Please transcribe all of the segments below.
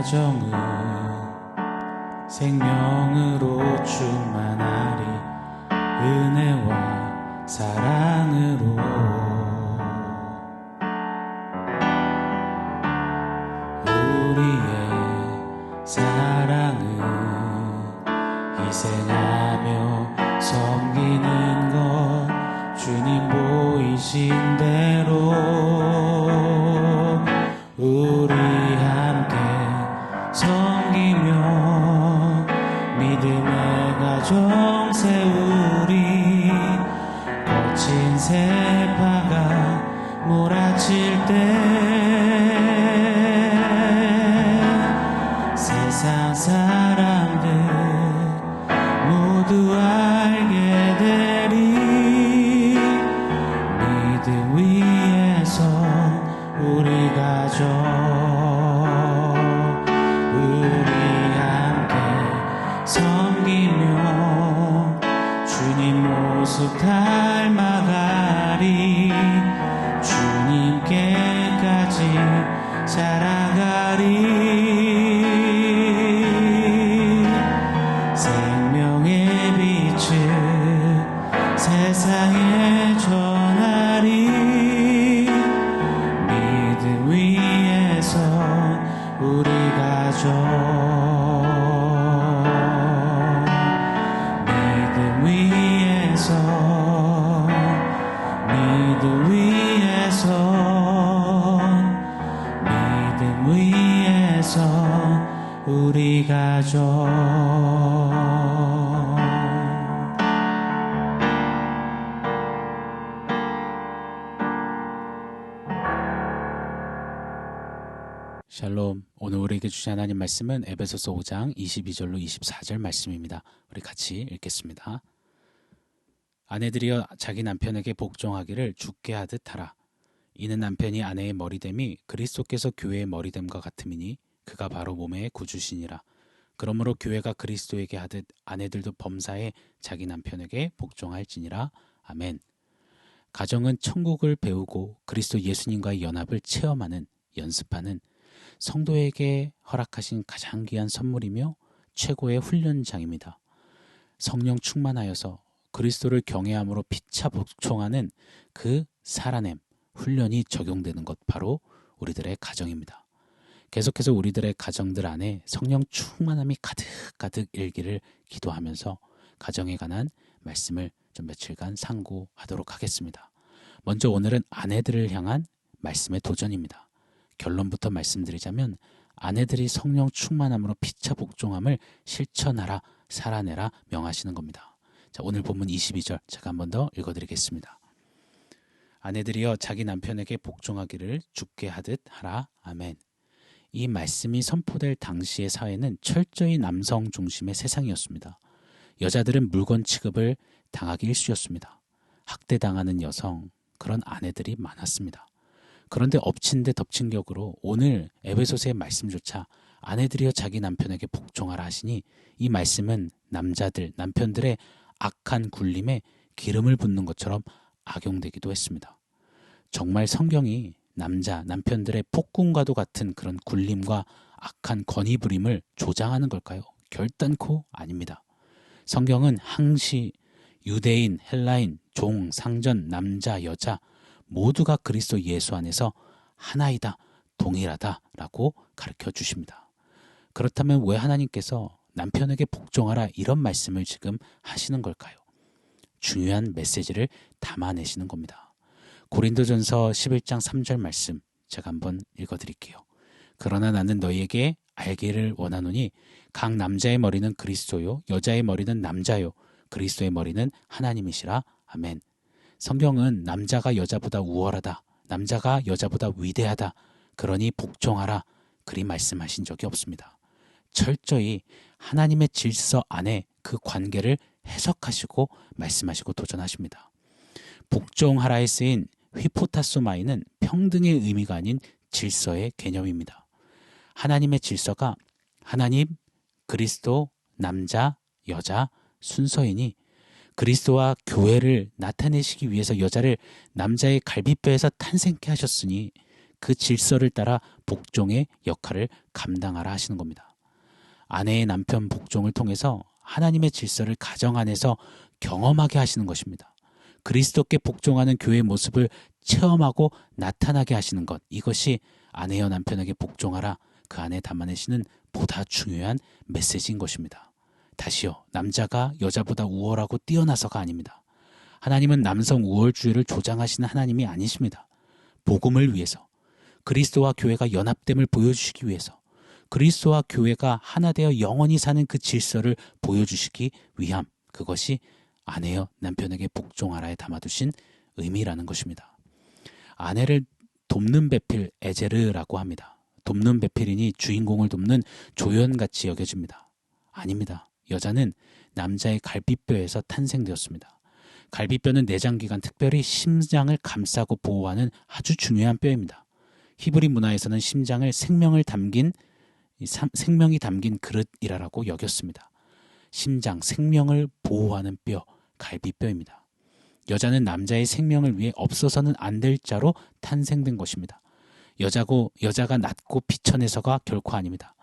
가정은 생명으로 충만하리. 은혜와 사랑으로 우리의 사랑은 희생하며 섬기는 것, 주님 보이신 대로 우리 함께 섬기며 믿음의 가정 세우리. 거친 세파가 몰아칠 때 세상 사람들 모두 알게 되리. 믿음 위에서 우리 가족 우리 함께 섬기며 주님 모습 닮아가리. 주님께까지 자라가리. 생명의 빛을 세상에 전하리. 믿음 위에서 우리 가족 믿음 위에서 믿음 위에서 우리 가족. 샬롬. 오늘 우리에게 주신 하나님 말씀은 에베소서 5장 22절로 24절 말씀입니다. 우리 같이 읽겠습니다. 아내들이여 자기 남편에게 복종하기를 주께 하듯 하라. 이는 남편이 아내의 머리됨이 그리스도께서 교회의 머리됨과 같음이니 그가 바로 몸의 구주시니라. 그러므로 교회가 그리스도에게 하듯 아내들도 범사에 자기 남편에게 복종할지니라. 아멘. 가정은 천국을 배우고 그리스도 예수님과의 연합을 체험하는, 연습하는 성도에게 허락하신 가장 귀한 선물이며 최고의 훈련장입니다. 성령 충만하여서 그리스도를 경외함으로 피차 복종하는 그 살아냄, 훈련이 적용되는 것, 바로 우리들의 가정입니다. 계속해서 우리들의 가정들 안에 성령 충만함이 가득가득 일기를 기도하면서 가정에 관한 말씀을 좀 며칠간 상고하도록 하겠습니다. 먼저 오늘은 아내들을 향한 말씀의 도전입니다. 결론부터 말씀드리자면 아내들이 성령 충만함으로 피차 복종함을 실천하라, 살아내라 명하시는 겁니다. 자, 오늘 본문 22절 제가 한 번 더 읽어드리겠습니다. 아내들이여 자기 남편에게 복종하기를 주께 하듯 하라. 아멘. 이 말씀이 선포될 당시의 사회는 철저히 남성 중심의 세상이었습니다. 여자들은 물건 취급을 당하기 일쑤였습니다. 학대당하는 여성, 그런 아내들이 많았습니다. 그런데 엎친 데 덮친 격으로 오늘 에베소서의 말씀조차 아내들이여 자기 남편에게 복종하라 하시니 이 말씀은 남자들, 남편들의 악한 굴림에 기름을 붓는 것처럼 악용되기도 했습니다. 정말 성경이 남편들의 폭군과도 같은 그런 굴림과 악한 건의부림을 조장하는 걸까요? 결단코 아닙니다. 성경은 항시 유대인, 헬라인, 종, 상전, 남자, 여자 모두가 그리스도 예수 안에서 하나이다, 동일하다라고 가르쳐 주십니다. 그렇다면 왜 하나님께서 남편에게 복종하라 이런 말씀을 지금 하시는 걸까요? 중요한 메시지를 담아내시는 겁니다. 고린도전서 11장 3절 말씀 제가 한번 읽어드릴게요. 그러나 나는 너희에게 알기를 원하노니 각 남자의 머리는 그리스도요 여자의 머리는 남자요 그리스도의 머리는 하나님이시라. 아멘. 성경은 남자가 여자보다 우월하다, 남자가 여자보다 위대하다, 그러니 복종하라 그리 말씀하신 적이 없습니다. 철저히 하나님의 질서 안에 그 관계를 해석하시고 말씀하시고 도전하십니다. 복종하라에 쓰인 휘포타소마이는 평등의 의미가 아닌 질서의 개념입니다. 하나님의 질서가 하나님, 그리스도, 남자, 여자 순서이니 그리스도와 교회를 나타내시기 위해서 여자를 남자의 갈비뼈에서 탄생케 하셨으니 그 질서를 따라 복종의 역할을 감당하라 하시는 겁니다. 아내의 남편 복종을 통해서 하나님의 질서를 가정 안에서 경험하게 하시는 것입니다. 그리스도께 복종하는 교회의 모습을 체험하고 나타나게 하시는 것, 이것이 아내여 남편에게 복종하라 그 안에 담아내시는 보다 중요한 메시지인 것입니다. 다시요, 남자가 여자보다 우월하고 뛰어나서가 아닙니다. 하나님은 남성 우월주의를 조장하시는 하나님이 아니십니다. 복음을 위해서, 그리스도와 교회가 연합됨을 보여주시기 위해서, 그리스도와 교회가 하나 되어 영원히 사는 그 질서를 보여주시기 위함, 그것이 아내여 남편에게 복종하라에 담아두신 의미라는 것입니다. 아내를 돕는 배필 에제르라고 합니다. 돕는 배필이니 주인공을 돕는 조연같이 여겨집니다. 아닙니다. 여자는 남자의 갈비뼈에서 탄생되었습니다. 갈비뼈는 내장기관, 특별히 심장을 감싸고 보호하는 아주 중요한 뼈입니다. 히브리 문화에서는 심장을 생명이 담긴 그릇이라고 여겼습니다. 심장, 생명을 보호하는 뼈, 갈비뼈입니다. 여자는 남자의 생명을 위해 없어서는 안 될 자로 탄생된 것입니다. 여자가 낮고 비천해서가 결코 아닙니다.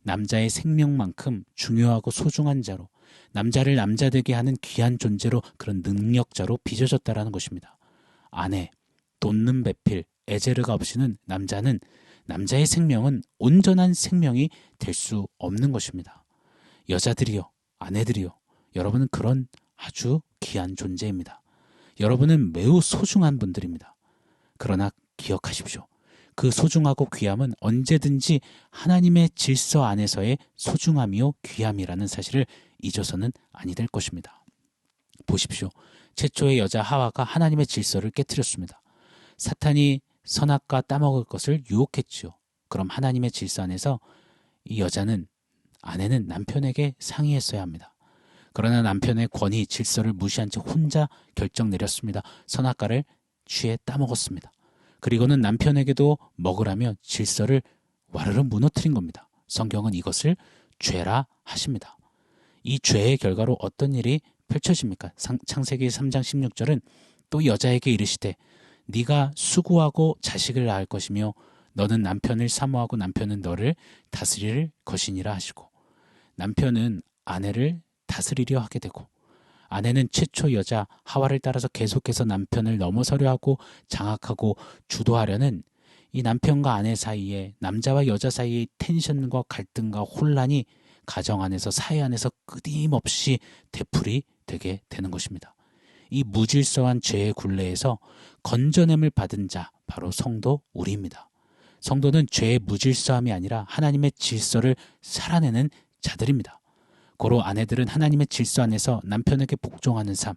남자의 생명만큼 중요하고 소중한 자로, 남자를 남자되게 하는 귀한 존재로, 그런 능력자로 빚어졌다라는 것입니다. 아내, 돕는 배필, 에제르가 없이는 남자의 생명은 온전한 생명이 될 수 없는 것입니다. 여자들이요, 아내들이요, 여러분은 그런 아주 귀한 존재입니다. 여러분은 매우 소중한 분들입니다. 그러나 기억하십시오. 그 소중하고 귀함은 언제든지 하나님의 질서 안에서의 소중함이요 귀함이라는 사실을 잊어서는 아니 될 것입니다. 보십시오. 최초의 여자 하와가 하나님의 질서를 깨뜨렸습니다. 사탄이 선악과 따먹을 것을 유혹했지요. 그럼 하나님의 질서 안에서 이 아내는 남편에게 상의했어야 합니다. 그러나 남편의 권위, 질서를 무시한 채 혼자 결정 내렸습니다. 선악과를 취해 따먹었습니다. 그리고는 남편에게도 먹으라며 질서를 와르르 무너뜨린 겁니다. 성경은 이것을 죄라 하십니다. 이 죄의 결과로 어떤 일이 펼쳐집니까? 창세기 3장 16절은 또 여자에게 이르시되 네가 수고하고 자식을 낳을 것이며 너는 남편을 사모하고 남편은 너를 다스릴 것이니라 하시고, 남편은 아내를 다스리려 하게 되고, 아내는 최초 여자 하와를 따라서 계속해서 남편을 넘어서려 하고 장악하고 주도하려는 이 남편과 아내 사이에, 남자와 여자 사이의 텐션과 갈등과 혼란이 가정 안에서, 사회 안에서 끊임없이 되풀이 되게 되는 것입니다. 이 무질서한 죄의 굴레에서 건져냄을 받은 자, 바로 성도 우리입니다. 성도는 죄의 무질서함이 아니라 하나님의 질서를 살아내는 자들입니다. 고로 아내들은 하나님의 질서 안에서 남편에게 복종하는 삶,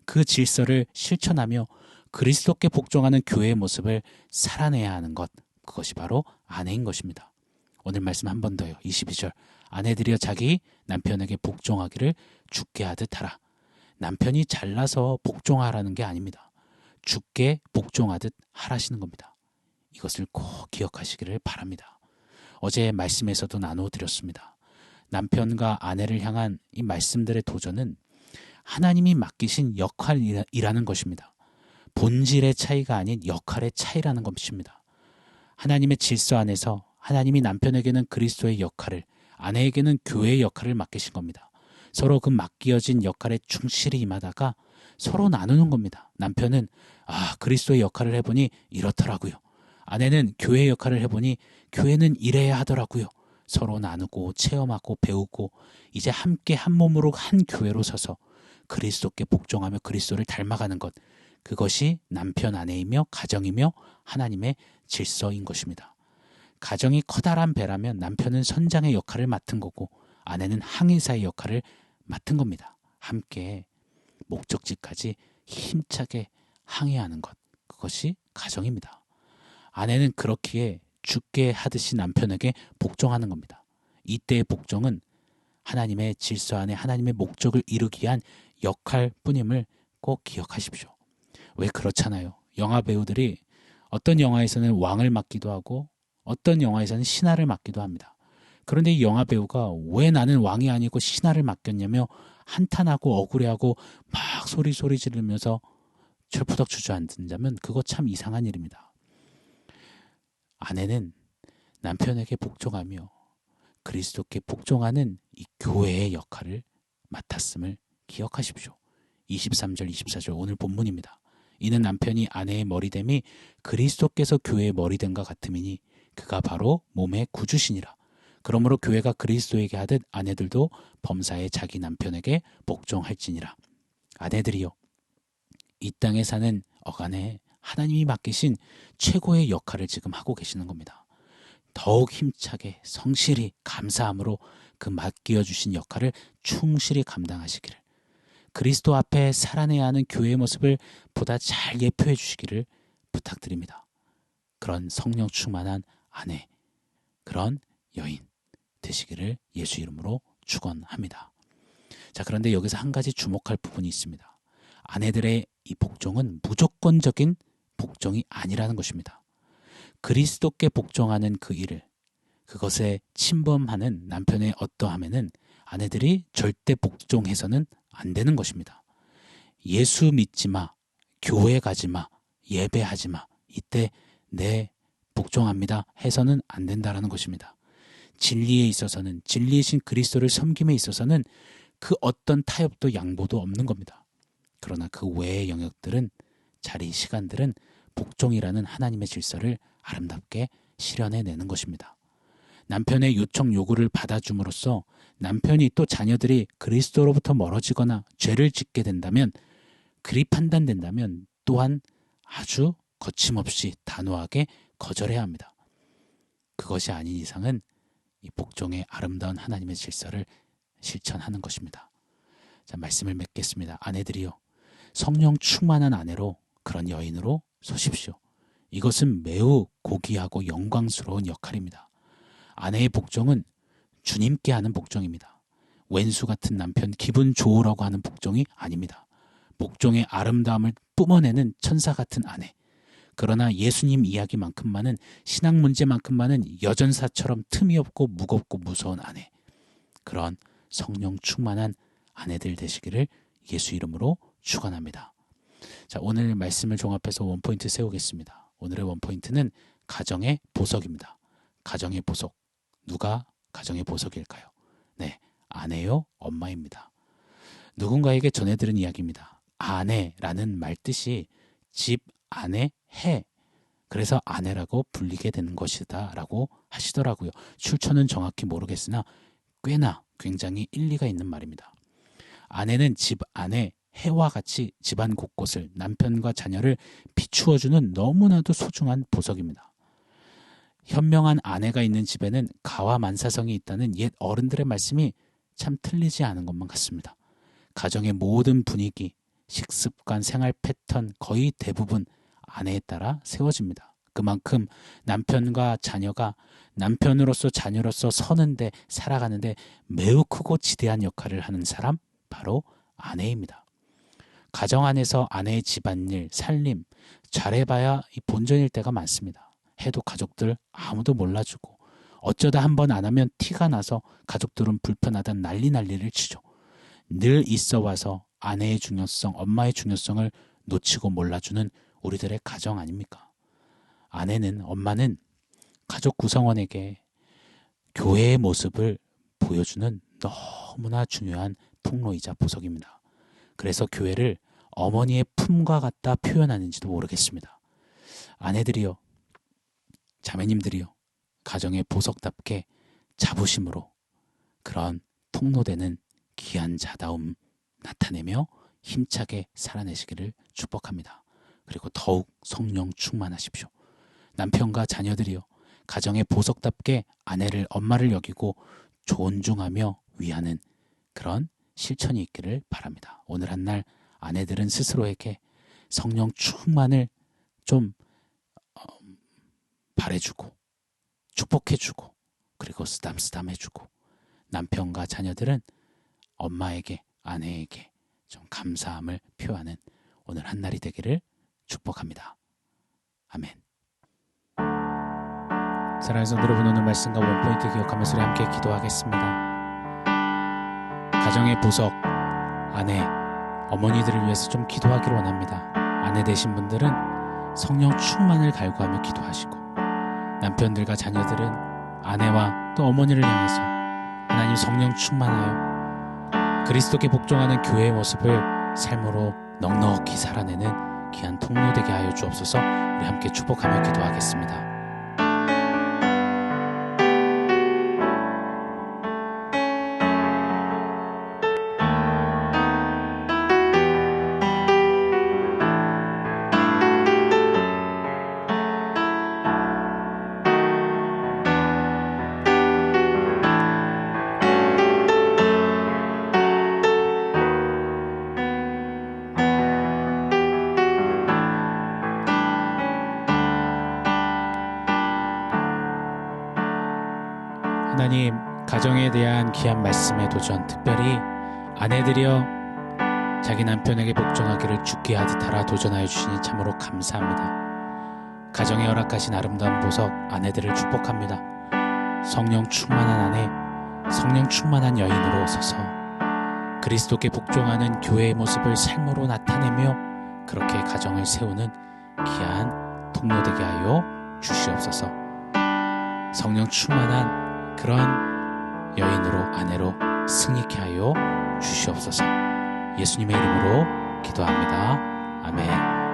그 질서를 실천하며 그리스도께 복종하는 교회의 모습을 살아내야 하는 것, 그것이 바로 아내인 것입니다. 오늘 말씀 한 번 더요. 22절, 아내들이여 자기 남편에게 복종하기를 주께 하듯 하라. 남편이 잘나서 복종하라는 게 아닙니다. 주께 복종하듯 하라시는 겁니다. 이것을 꼭 기억하시기를 바랍니다. 어제 말씀에서도 나눠드렸습니다. 남편과 아내를 향한 이 말씀들의 도전은 하나님이 맡기신 역할이라는 것입니다. 본질의 차이가 아닌 역할의 차이라는 것입니다. 하나님의 질서 안에서 하나님이 남편에게는 그리스도의 역할을, 아내에게는 교회의 역할을 맡기신 겁니다. 서로 그 맡겨진 역할에 충실히 임하다가 서로 나누는 겁니다. 남편은 그리스도의 역할을 해보니 이렇더라고요. 아내는 교회의 역할을 해보니 교회는 이래야 하더라고요. 서로 나누고 체험하고 배우고 이제 함께 한 몸으로 한 교회로 서서 그리스도께 복종하며 그리스도를 닮아가는 것, 그것이 남편 아내이며 가정이며 하나님의 질서인 것입니다. 가정이 커다란 배라면 남편은 선장의 역할을 맡은 거고 아내는 항해사의 역할을 맡은 겁니다. 함께 목적지까지 힘차게 항해하는 것, 그것이 가정입니다. 아내는 그렇기에 주께 하듯이 남편에게 복종하는 겁니다. 이때의 복종은 하나님의 질서 안에 하나님의 목적을 이루기 위한 역할뿐임을 꼭 기억하십시오. 왜 그렇잖아요. 영화 배우들이 어떤 영화에서는 왕을 맡기도 하고 어떤 영화에서는 신하를 맡기도 합니다. 그런데 이 영화 배우가 왜 나는 왕이 아니고 신하를 맡겼냐며 한탄하고 억울해하고 막 소리 지르면서 철푸덕 주저앉는다면 그거 참 이상한 일입니다. 아내는 남편에게 복종하며 그리스도께 복종하는 이 교회의 역할을 맡았음을 기억하십시오. 23절 24절 오늘 본문입니다. 이는 남편이 아내의 머리됨이 그리스도께서 교회의 머리됨과 같음이니 그가 바로 몸의 구주시니라. 그러므로 교회가 그리스도에게 하듯 아내들도 범사에 자기 남편에게 복종할지니라. 아내들이여, 이 땅에 사는 어간에 하나님이 맡기신 최고의 역할을 지금 하고 계시는 겁니다. 더욱 힘차게 성실히 감사함으로 그 맡겨 주신 역할을 충실히 감당하시기를, 그리스도 앞에 살아내야 하는 교회의 모습을 보다 잘 예표해 주시기를 부탁드립니다. 그런 성령 충만한 아내, 그런 여인 되시기를 예수 이름으로 축원합니다. 자, 그런데 여기서 한 가지 주목할 부분이 있습니다. 아내들의 이 복종은 무조건적인 복종이 아니라는 것입니다. 그리스도께 복종하는 그 일을, 그것에 침범하는 남편의 어떠함에는 아내들이 절대 복종해서는 안 되는 것입니다. 예수 믿지 마, 교회 가지 마, 예배하지 마, 이때 네 복종합니다 해서는 안 된다라는 것입니다. 진리에 있어서는, 진리이신 그리스도를 섬김에 있어서는 그 어떤 타협도 양보도 없는 겁니다. 그러나 그 외의 영역들은, 자리, 시간들은 복종이라는 하나님의 질서를 아름답게 실현해내는 것입니다. 남편의 요청 요구를 받아줌으로써 남편이 또 자녀들이 그리스도로부터 멀어지거나 죄를 짓게 된다면, 그리 판단된다면 또한 아주 거침없이 단호하게 거절해야 합니다. 그것이 아닌 이상은 이 복종의 아름다운 하나님의 질서를 실천하는 것입니다. 자, 말씀을 맺겠습니다. 아내들이여, 성령 충만한 아내로, 그런 여인으로 서십시오. 이것은 매우 고귀하고 영광스러운 역할입니다. 아내의 복종은 주님께 하는 복종입니다. 왼수 같은 남편 기분 좋으라고 하는 복종이 아닙니다. 복종의 아름다움을 뿜어내는 천사 같은 아내, 그러나 예수님 이야기만큼만은, 신앙 문제만큼만은 여전사처럼 틈이 없고 무겁고 무서운 아내, 그런 성령 충만한 아내들 되시기를 예수 이름으로 축원합니다. 자, 오늘 말씀을 종합해서 원포인트 세우겠습니다. 오늘의 원포인트는 가정의 보석입니다. 가정의 보석. 누가 가정의 보석일까요? 네, 아내요, 엄마입니다. 누군가에게 전해들은 이야기입니다. 아내라는 말 뜻이 집 안에 해, 그래서 아내라고 불리게 되는 것이다 라고 하시더라고요. 출처는 정확히 모르겠으나 꽤나 굉장히 일리가 있는 말입니다. 아내는 집 안에 해와 같이 집안 곳곳을, 남편과 자녀를 비추어주는 너무나도 소중한 보석입니다. 현명한 아내가 있는 집에는 가와 만사성이 있다는 옛 어른들의 말씀이 참 틀리지 않은 것만 같습니다. 가정의 모든 분위기, 식습관, 생활 패턴 거의 대부분 아내에 따라 세워집니다. 그만큼 남편과 자녀가 남편으로서, 자녀로서 서는데, 살아가는데 매우 크고 지대한 역할을 하는 사람, 바로 아내입니다. 가정 안에서 아내의 집안일, 살림 잘해봐야 이 본전일 때가 많습니다. 해도 가족들 아무도 몰라주고, 어쩌다 한 번 안 하면 티가 나서 가족들은 불편하단 난리를 치죠. 늘 있어와서 아내의 중요성, 엄마의 중요성을 놓치고 몰라주는 우리들의 가정 아닙니까? 아내는, 엄마는 가족 구성원에게 교회의 모습을 보여주는 너무나 중요한 통로이자 보석입니다. 그래서 교회를 어머니의 품과 같다 표현하는지도 모르겠습니다. 아내들이여, 자매님들이여, 가정의 보석답게 자부심으로 그런 통로되는 귀한 자다움 나타내며 힘차게 살아내시기를 축복합니다. 그리고 더욱 성령 충만하십시오. 남편과 자녀들이여, 가정의 보석답게 아내를, 엄마를 여기고 존중하며 위하는 그런 실천이 있기를 바랍니다. 오늘 한 날 아내들은 스스로에게 성령 충만을 좀 바래주고 축복해주고, 그리고 쓰담쓰담해주고, 남편과 자녀들은 엄마에게, 아내에게 좀 감사함을 표하는 오늘 한 날이 되기를 축복합니다. 아멘. 사랑하는 성도 여러분, 오늘 말씀과 원포인트 기억하면서 우리 함께 기도하겠습니다. 가정의 보석, 아내, 어머니들을 위해서 좀 기도하기를 원합니다. 아내 되신 분들은 성령 충만을 갈구하며 기도하시고, 남편들과 자녀들은 아내와 또 어머니를 향해서 하나님 성령 충만하여 그리스도께 복종하는 교회의 모습을 삶으로 넉넉히 살아내는 귀한 통로 되게 하여 주옵소서. 우리 함께 축복하며 기도하겠습니다. 하나님, 가정에 대한 귀한 말씀의 도전, 특별히 아내들이여 자기 남편에게 복종하기를 주께 하듯 하라 도전하여 주시니 참으로 감사합니다. 가정에 허락하신 아름다운 보석 아내들을 축복합니다. 성령 충만한 아내, 성령 충만한 여인으로 서서 그리스도께 복종하는 교회의 모습을 삶으로 나타내며 그렇게 가정을 세우는 귀한 통로 되게 하여 주시옵소서. 성령 충만한 그런 여인으로 아내로 승리케 하여 주시옵소서. 예수님의 이름으로 기도합니다. 아멘.